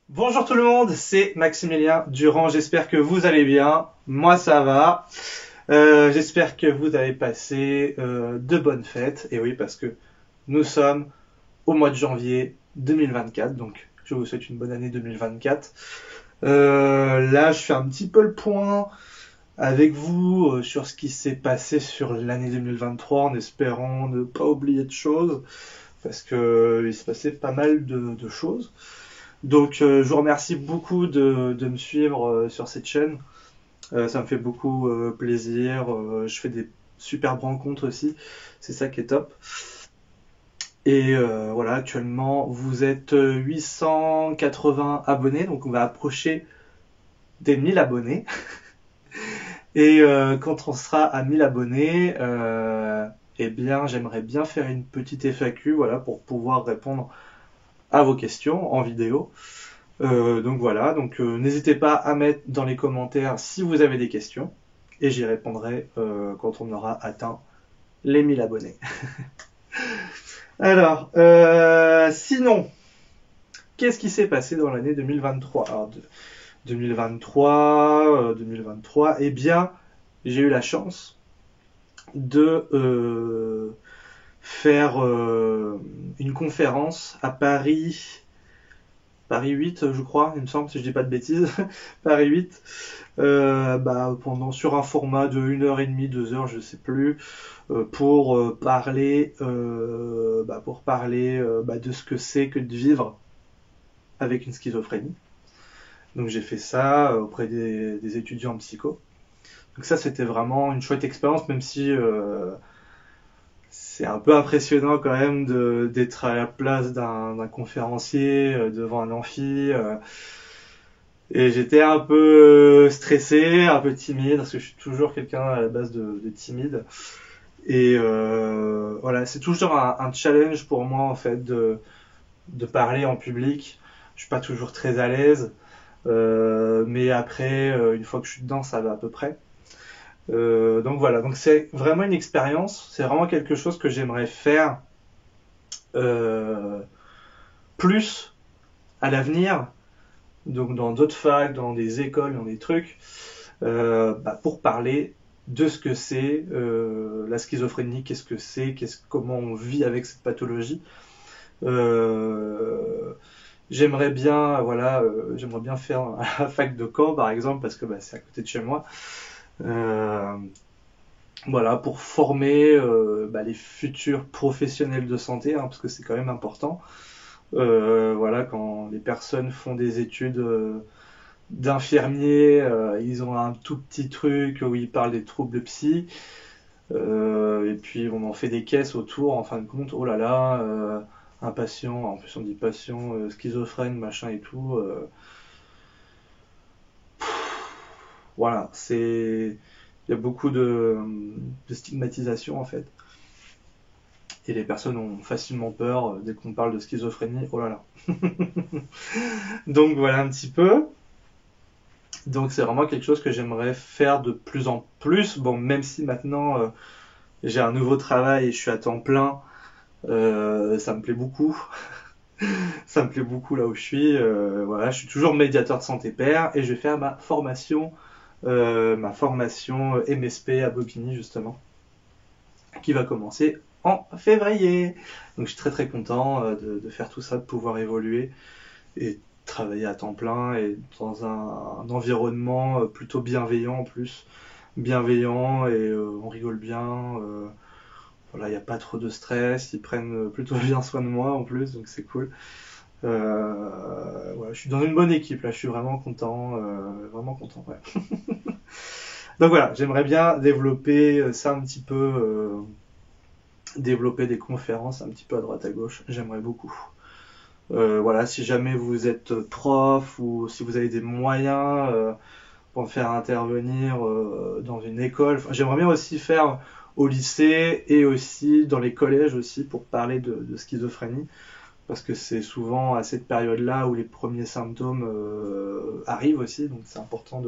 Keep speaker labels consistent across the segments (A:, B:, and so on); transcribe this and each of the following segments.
A: Bonjour tout le monde, c'est Maximilien Durand, j'espère que vous allez bien, moi ça va. J'espère que vous avez passé de bonnes fêtes, et oui parce que nous sommes au mois de janvier 2024, donc je vous souhaite une bonne année 2024. Là je fais un petit peu le point avec vous sur ce qui s'est passé sur l'année 2023 en espérant ne pas oublier de choses, parce que il s'est passé pas mal de choses. Donc je vous remercie beaucoup de me suivre sur cette chaîne. Ça me fait beaucoup plaisir. Je fais des superbes rencontres aussi. C'est ça qui est top. Et voilà, actuellement, vous êtes 880 abonnés, donc on va approcher des 1000 abonnés. Et quand on sera à 1000 abonnés, eh bien, j'aimerais bien faire une petite FAQ, voilà, pour pouvoir répondre à vos questions en vidéo. Donc voilà, donc n'hésitez pas à mettre dans les commentaires si vous avez des questions et j'y répondrai quand on aura atteint les 1000 abonnés. Alors, sinon, qu'est-ce qui s'est passé dans l'année 2023? Alors, 2023, eh bien, j'ai eu la chance de faire une conférence à Paris 8, je crois, il me semble, si je dis pas de bêtises, Paris 8, sur un format de 1h30, 2 heures, je sais plus, pour parler de ce que c'est que de vivre avec une schizophrénie. Donc j'ai fait ça auprès des étudiants en psycho. Donc ça c'était vraiment une chouette expérience, même si c'est un peu impressionnant quand même d'être à la place d'un conférencier devant un amphi. Et j'étais un peu stressé, un peu timide, parce que je suis toujours quelqu'un à la base de timide. Et voilà, c'est toujours un challenge pour moi en fait de parler en public. Je suis pas toujours très à l'aise, mais après, une fois que je suis dedans, ça va à peu près. Donc voilà, donc c'est vraiment une expérience, c'est vraiment quelque chose que j'aimerais faire euh, plus à l'avenir, donc dans d'autres facs, dans des écoles, dans des trucs, pour parler de ce que c'est la schizophrénie, qu'est-ce que c'est, comment on vit avec cette pathologie. Euh, j'aimerais bien faire à la fac de Caen par exemple parce que c'est à côté de chez moi. Euh, voilà, pour former les futurs professionnels de santé, hein, parce que c'est quand même important. Voilà, quand les personnes font des études d'infirmiers, ils ont un tout petit truc où ils parlent des troubles psy, et puis on en fait des caisses autour, en fin de compte, oh là là, un patient, en plus on dit patient schizophrène, machin et tout, voilà, il y a beaucoup de stigmatisation en fait. Et les personnes ont facilement peur dès qu'on parle de schizophrénie, oh là là. Donc voilà un petit peu. Donc c'est vraiment quelque chose que j'aimerais faire de plus en plus. Bon, même si maintenant j'ai un nouveau travail et je suis à temps plein, ça me plaît beaucoup. Ça me plaît beaucoup là où je suis. Voilà, je suis toujours médiateur de santé pair et je vais faire ma formation MSP à Bobigny justement, qui va commencer en février. Donc je suis très très content de faire tout ça, de pouvoir évoluer et travailler à temps plein et dans un environnement plutôt bienveillant en plus. Bienveillant et on rigole bien. Voilà, il n'y a pas trop de stress, ils prennent plutôt bien soin de moi en plus, donc c'est cool. Voilà, je suis dans une bonne équipe là, je suis vraiment content. Ouais. Donc voilà, j'aimerais bien développer ça un petit peu, développer des conférences un petit peu à droite à gauche, j'aimerais beaucoup. Voilà, si jamais vous êtes prof ou si vous avez des moyens pour me faire intervenir dans une école, enfin, j'aimerais bien aussi faire au lycée et aussi dans les collèges aussi pour parler de schizophrénie parce que c'est souvent à cette période-là où les premiers symptômes arrivent aussi, donc c'est important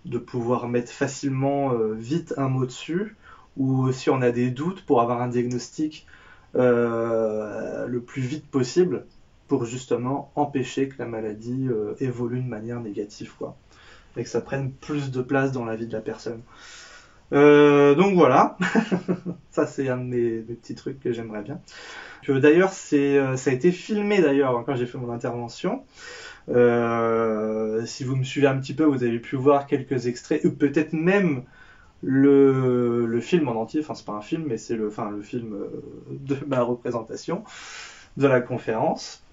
A: de pouvoir mettre facilement vite un mot dessus ou si on a des doutes pour avoir un diagnostic le plus vite possible. pour justement empêcher que la maladie évolue de manière négative, quoi, et que ça prenne plus de place dans la vie de la personne. Donc voilà, ça c'est un de mes petits trucs que j'aimerais bien. D'ailleurs, ça a été filmé d'ailleurs quand j'ai fait mon intervention. Si vous me suivez un petit peu, vous avez pu voir quelques extraits, ou peut-être même le film en entier. Enfin, c'est pas un film, mais c'est le film de ma représentation de la conférence.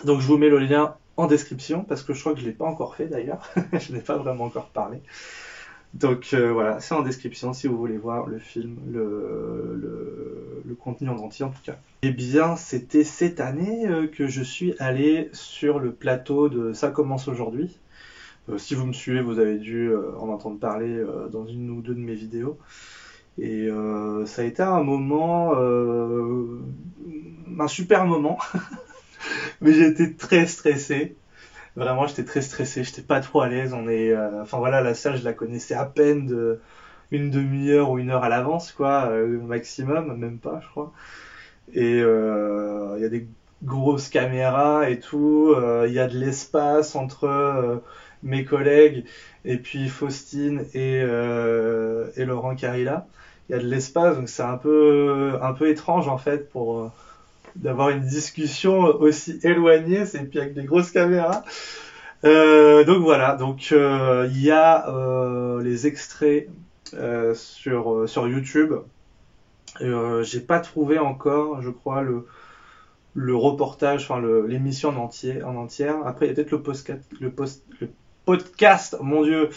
A: Donc, je vous mets le lien en description parce que je crois que je l'ai pas encore fait d'ailleurs. Je n'ai pas vraiment encore parlé. Donc voilà, c'est en description si vous voulez voir le film, le contenu en entier en tout cas. Eh bien, c'était cette année que je suis allé sur le plateau de Ça commence aujourd'hui. Si vous me suivez, vous avez dû en entendre parler dans une ou deux de mes vidéos. Et ça a été un moment, un super moment, mais j'ai été très stressé. Vraiment, j'étais très stressé, j'étais pas trop à l'aise. Enfin voilà, la salle, je la connaissais à peine une demi-heure ou une heure à l'avance, quoi, maximum, même pas, je crois. Et il y a des grosses caméras et tout. Il y a de l'espace entre mes collègues et puis Faustine et Laurent Carilla. Il y a de l'espace, donc c'est un peu étrange en fait pour d'avoir une discussion aussi éloignée, c'est puis avec des grosses caméras. Donc voilà, donc il y a les extraits sur YouTube. J'ai pas trouvé encore, je crois, le reportage, enfin l'émission en entière. Après, il y a peut-être le podcast, mon Dieu,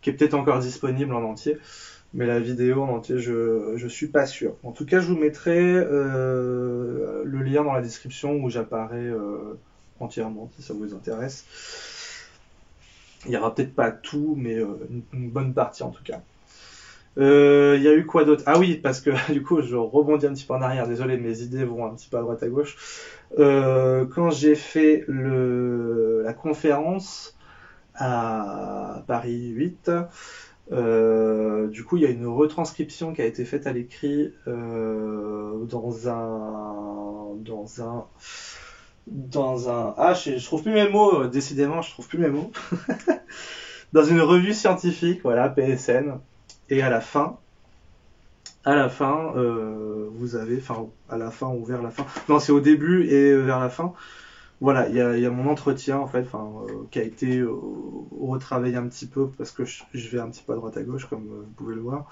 A: qui est peut-être encore disponible en entier. Mais la vidéo en entier, je suis pas sûr. En tout cas, je vous mettrai le lien dans la description où j'apparais entièrement, si ça vous intéresse. Il y aura peut-être pas tout, mais une bonne partie en tout cas. Il y a eu quoi d'autre? Ah oui, parce que du coup, je rebondis un petit peu en arrière. Désolé, mes idées vont un petit peu à droite à gauche. Quand j'ai fait la conférence à Paris 8, du coup, il y a une retranscription qui a été faite à l'écrit je trouve plus mes mots, décidément, je trouve plus mes mots. Dans une revue scientifique, voilà, PSN. Et à la fin, vous avez, enfin, à la fin ou vers la fin. Non, c'est au début et vers la fin. Voilà, il y a mon entretien en fait, qui a été retravaillé un petit peu parce que je vais un petit peu à droite à gauche comme vous pouvez le voir.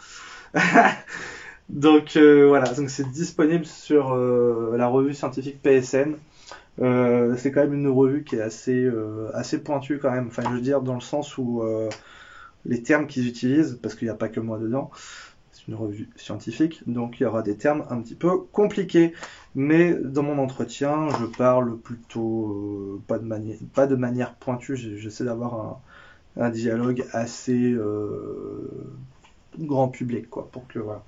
A: Donc voilà, donc c'est disponible sur la revue scientifique PSN. C'est quand même une revue qui est assez pointue quand même. Enfin, je veux dire dans le sens où les termes qu'ils utilisent, parce qu'il n'y a pas que moi dedans. C'est une revue scientifique, donc il y aura des termes un petit peu compliqués. Mais dans mon entretien, je parle plutôt pas de manière pointue. J'essaie d'avoir un dialogue assez grand public, quoi, pour que voilà.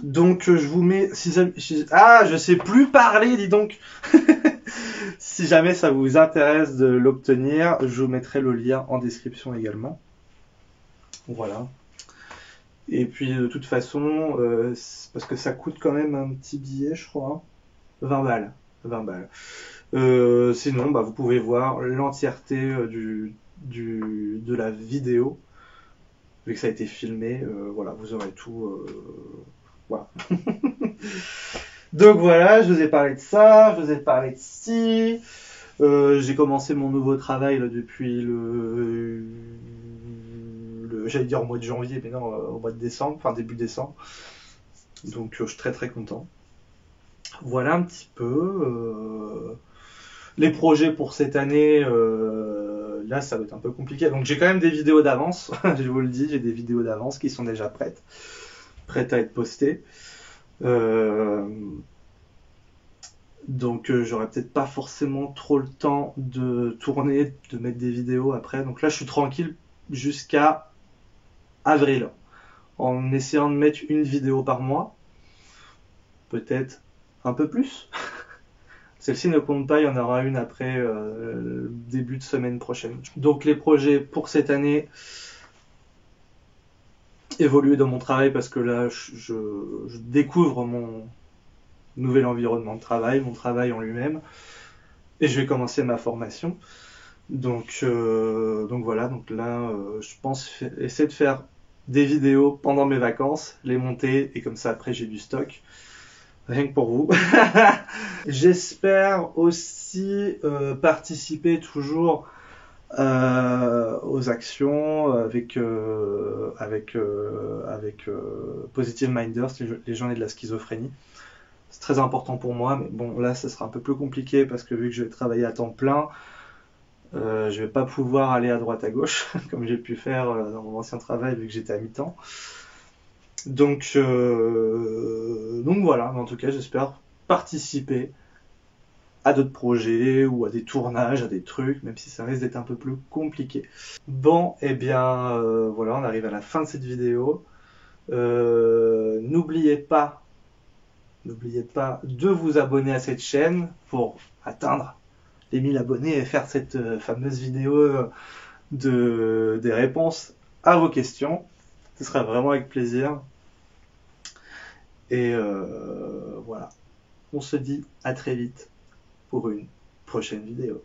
A: Donc je vous mets, je sais plus parler, dis donc. Si jamais ça vous intéresse de l'obtenir, je vous mettrai le lien en description également. Voilà. Et puis de toute façon, parce que ça coûte quand même un petit billet, je crois, 20 balles. 20 balles. Sinon, vous pouvez voir l'entièreté de la vidéo, vu que ça a été filmé. Voilà, vous aurez tout. Voilà. Donc voilà, je vous ai parlé de ça, je vous ai parlé de ci. J'ai commencé mon nouveau travail là, depuis j'allais dire au mois de janvier, mais non, au mois de décembre, enfin début décembre. Donc je suis très très content. Voilà un petit peu. Les projets pour cette année, là ça va être un peu compliqué. Donc j'ai quand même des vidéos d'avance, je vous le dis, j'ai des vidéos d'avance qui sont déjà prêtes à être postées. Donc j'aurai peut-être pas forcément trop le temps de tourner, de mettre des vidéos après. Donc là je suis tranquille jusqu'à avril, en essayant de mettre une vidéo par mois, peut-être un peu plus. Celle-ci ne compte pas, il y en aura une après début de semaine prochaine. Donc les projets pour cette année, évoluer dans mon travail parce que là je découvre nouvel environnement de travail, mon travail en lui-même, et je vais commencer ma formation. Donc voilà, donc là, je pense essayer de faire des vidéos pendant mes vacances, les monter, et comme ça après j'ai du stock. Rien que pour vous. J'espère aussi participer toujours aux actions avec Positive Minders, les journées de la schizophrénie. C'est très important pour moi, mais bon, là, ça sera un peu plus compliqué parce que vu que je vais travailler à temps plein, je vais pas pouvoir aller à droite à gauche comme j'ai pu faire dans mon ancien travail vu que j'étais à mi-temps. Donc voilà, en tout cas, j'espère participer à d'autres projets ou à des tournages, à des trucs, même si ça risque d'être un peu plus compliqué. Bon, et bien voilà, on arrive à la fin de cette vidéo. N'oubliez pas de vous abonner à cette chaîne pour atteindre les 1000 abonnés et faire cette fameuse vidéo des réponses à vos questions. Ce sera vraiment avec plaisir. Et voilà, on se dit à très vite pour une prochaine vidéo.